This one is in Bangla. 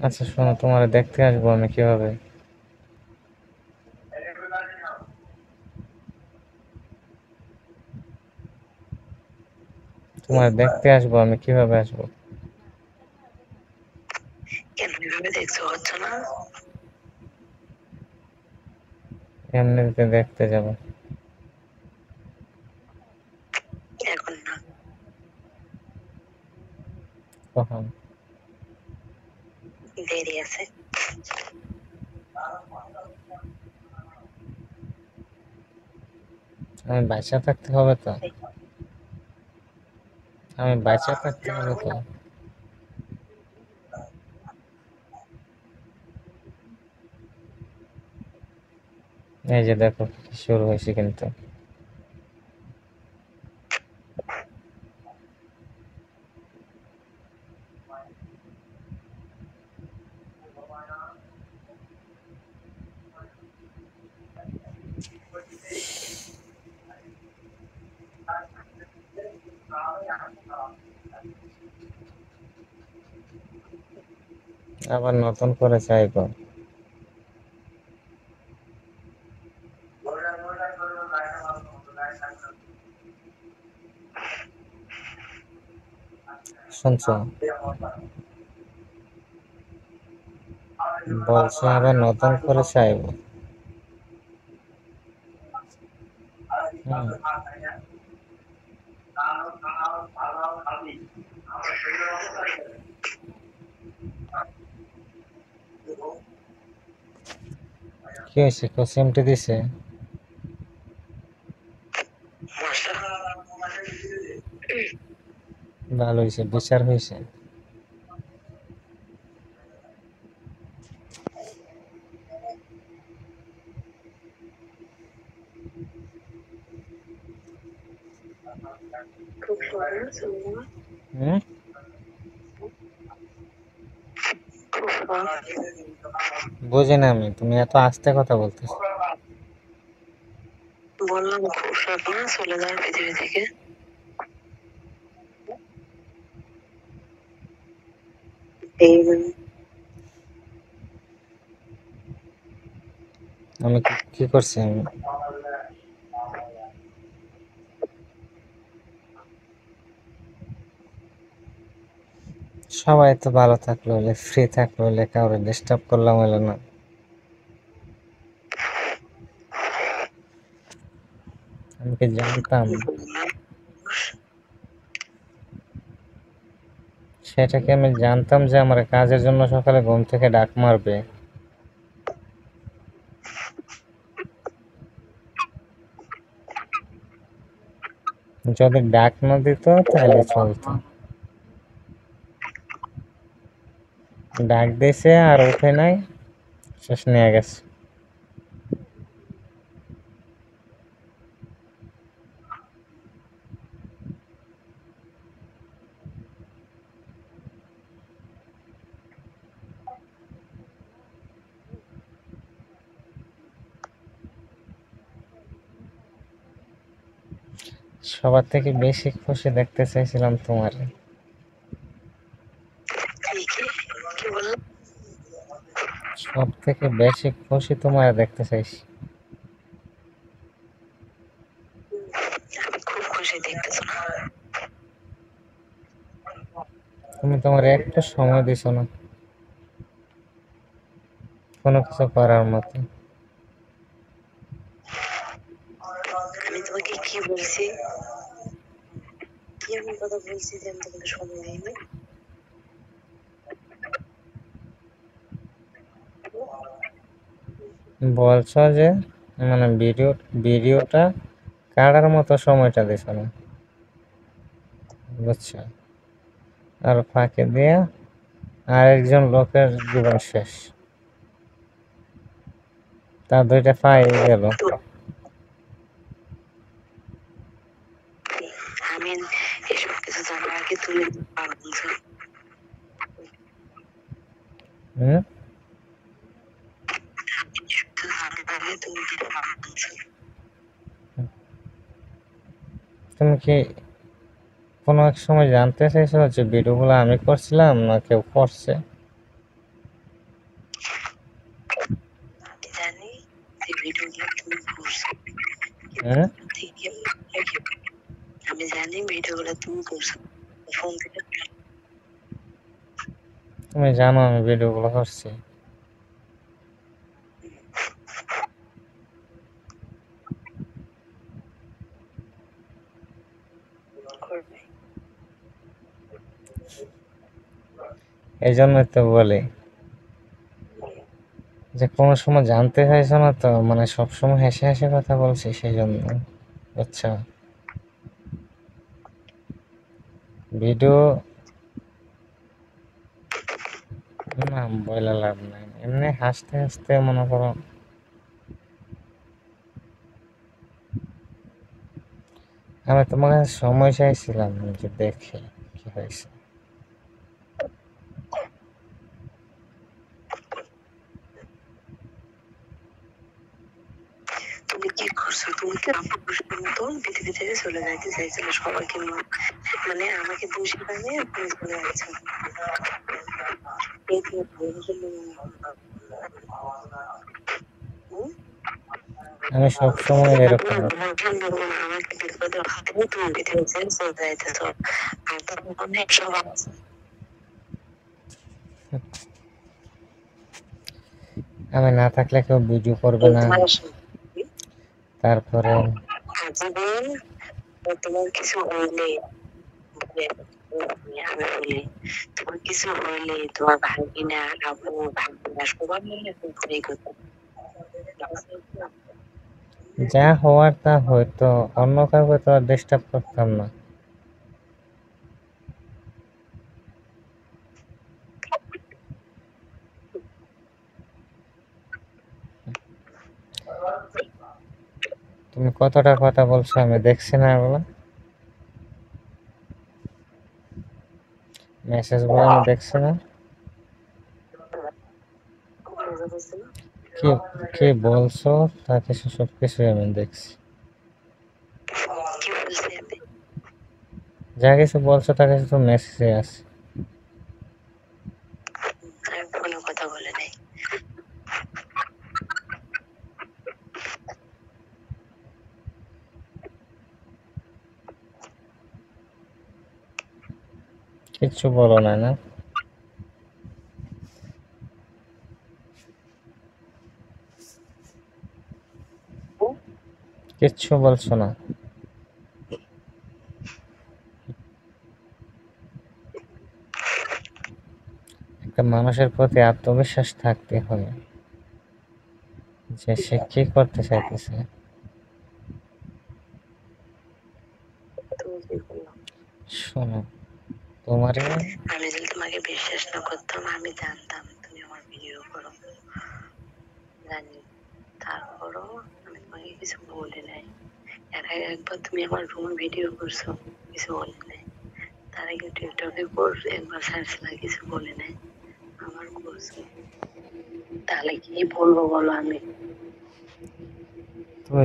আচ্ছা শোনো, তোমার দেখতে আসবো আমি কিভাবে? তোমার দেখতে আসবো আমি কিভাবে আসবো? কেন এভাবে দেখছো, হচ্ছে না? এমনিতে দেখতে যাবো। এখন না, কখন? দেরি আছে। আমি বাঁচা থাকতে হবে তো। আমি বাঁচা থাকতে হবে তো। এই যে দেখো শুরু হয়েছে কিন্তু। আবার নতুন করে চাইবো। শুনছো? বলছে আবার নতুন করে চাইবো। হুম। কি হয়েছে, কোচিংটি দিছে? ভালো হয়েছে, বিচার হয়েছে। খুব সহজ, হুম। খুব সহজ। বুঝি না আমি, তুমি এত আস্তে কথা বলতেছো। বললাম খুব সহজ না চলে যাওয়ার পৃথিবী থেকে। এই আমি কি করছি আমি? সবাই তো ভালো থাকলো হলে, ফ্রি থাকলো হলে, কাউরে ডিস্টার্ব করলাম হলো না। আমি কি জানতাম? বললাম, সেটা কি আমি জানতাম যে আমার কাজের জন্য সকালে ঘুম থেকে ডাক মারবে? যদি ডাক না দিত তাহলে চলতো। ডাক দিছে আর ওঠে নাই, শেষ নিয়ে গেছে। সবার থেকে বেশি খুশি দেখতে চাইছিলাম তোমারে। কি বললাম? সব থেকে বেশি খুশি তোমারে দেখতে চাইছি। আমি খুব খুশি, দেখতেছো না? তুমি তোমার একটু সময় দিছো না কোনো কিছু করার মতো। আমি তোমাকে কি বলছি? কি এমন কথা বলছি যে আমি তোমাকে সময় দিইনি? বলছো যে মানে ভিডিওটা কাটার মতো সময়টা দিছো না, বুঝছো? আর ফাঁকে দিয়ে আরেকজন লোকের জীবন শেষ, তার দুইটা পাই গেল। তো আমি এসব কিছু জানার আগে তুমি বলছো। হুম। জানার আগে তুমি বলছো। তুমি কি কোনো এক সময় জানতে চাইছো যে ভিডিওগুলো আমি করছিলাম না কেউ করছে? ভিডিওগুলো তুমি করছো, হ্যাঁ আমি জানি ভিডিওগুলো তুমি করছো, ফোন থেকে তুমি জানো আমি ভিডিওগুলো করছি। করবে। এই জন্যই তো বলি যে কোনো সময় জানতে চাইছো না তো, মানে সবসময় হেসে হেসে কথা বলছি সেই জন্য, বুঝছো? ভিডিও না বলে লাভ নাই, এমনি হাসতে হাসতে মনে করো আমি তোমার কাছে সময় চাইছিলাম যে দেখে কি হয়েছে। তুমি কি করছো? তুমি কি আমার মতন পৃথিবী থেকে চলে যাইতে চাইছিলে সবাইকে, মানে আমাকে দোষী বানিয়ে তুমি চলে যাচ্ছ। এই তো আমি সব সময় এরকম। আমাকে বিপদের হাতে তুমি পৃথিবী থেকে চলে যাইতেছ, আর তখন অনেক সব আছে। আমি না থাকলে কেউ ভিডিও করবে না, তারপরে জীবন তোমার কিছু হইলে আমি বলি, তোমার কিছু হইলে তোমার ভাগিনা আব্বু ভাগিনা সবার মিলে ঘুরে করতে। যা হওয়ার তা হয়তো, অন্য কাউকে তো আর ডিস্টার্ব করতাম না। তুমি কতটা কথা বলছো আমি দেখছি না, এগুলো মেসেজগুলো আমি দেখছি না। কি কি বলছো তা কিছু সবকিছুই আমি দেখছি। কি বলছি আমি? যা কিছু বলছো তা কিছু তো মেসেজে আছে। আমি কোনো কথা বলে নাই। কিচ্ছু বলো না, না কিচ্ছু বলছো না। একটা মানুষের প্রতি আত্মবিশ্বাস থাকতে হয় যে সে কি করতে চাইতেছে। তুমি কি করলো? শোনো, তোমারে আমি যদি তোমাকে বিশ্বাস না করতাম, আমি জানতাম তুমি আমার ভিডিও করো, জানি, তারপরও আমি তোমাকে কিছু বলি নাই। একবার তুমি আমার রুম ভিডিও করছো, কিছু বলি নাই। তার আগে টিকটকে করছো একবার ছাড়ছিলাম, কিছু বলি নাই। আমার করছো, তাহলে কি বলবো বলো আমি? তুমি